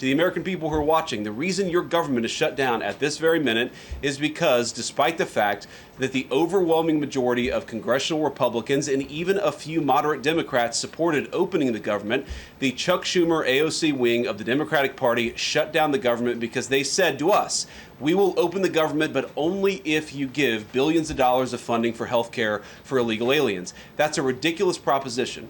To the American people who are watching, the reason your government is shut down at this very minute is because, despite the fact that the overwhelming majority of congressional Republicans and even a few moderate Democrats supported opening the government, the Chuck Schumer AOC wing of the Democratic Party shut down the government because they said to us, we will open the government, but only if you give billions of dollars of funding for health care for illegal aliens. That's a ridiculous proposition.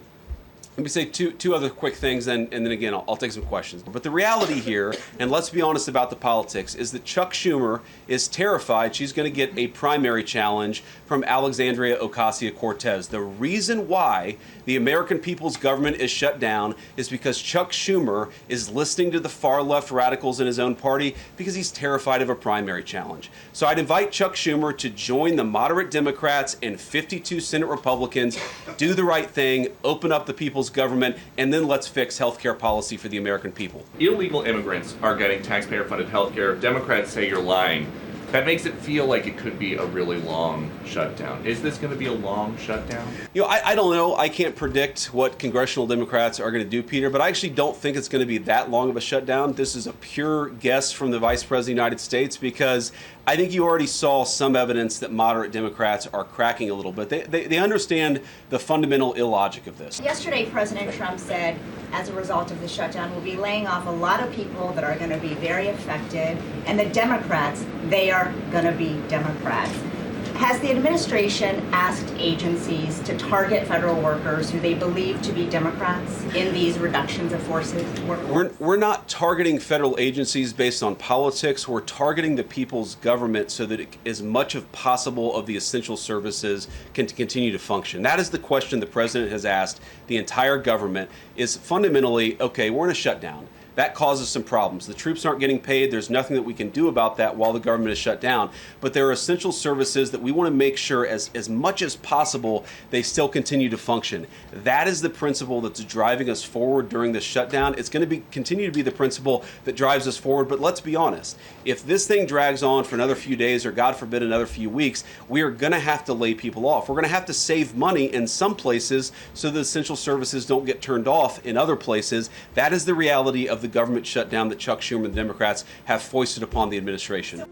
Let me say two other quick things, and then again, I'll take some questions. But the reality here, and let's be honest about the politics, is that Chuck Schumer is terrified she's going to get a primary challenge from Alexandria Ocasio-Cortez. The reason why the American people's government is shut down is because Chuck Schumer is listening to the far-left radicals in his own party because he's terrified of a primary challenge. So I'd invite Chuck Schumer to join the moderate Democrats and 52 Senate Republicans, do the right thing, open up the people's government, and then let's fix healthcare policy for the American people. Illegal immigrants are getting taxpayer-funded healthcare. Democrats say you're lying. That makes it feel like it could be a really long shutdown. Is this going to be a long shutdown? You know, I don't know. I can't predict what congressional Democrats are going to do, Peter, but I actually don't think it's going to be that long of a shutdown. This is a pure guess from the Vice President of the United States because I think you already saw some evidence that moderate Democrats are cracking a little bit. They understand the fundamental illogic of this. Yesterday, President Trump said, as a result of the shutdown, we'll be laying off a lot of people that are going to be very affected, and the Democrats, they are going to be Democrats. Has the administration asked agencies to target federal workers who they believe to be Democrats in these reductions of forces? We're not targeting federal agencies based on politics. We're targeting the people's government so that as much as possible of the essential services can continue to function. That is the question the president has asked the entire government, is fundamentally, okay, we're in a shutdown. That causes some problems. The troops aren't getting paid. There's nothing that we can do about that while the government is shut down. But there are essential services that we want to make sure as much as possible they still continue to function. That is the principle that's driving us forward during this shutdown. It's going to continue to be the principle that drives us forward. But let's be honest. If this thing drags on for another few days or, God forbid, another few weeks, we are going to have to lay people off. We're going to have to save money in some places so that essential services don't get turned off in other places. That is the reality of the government shutdown that Chuck Schumer and the Democrats have foisted upon the administration.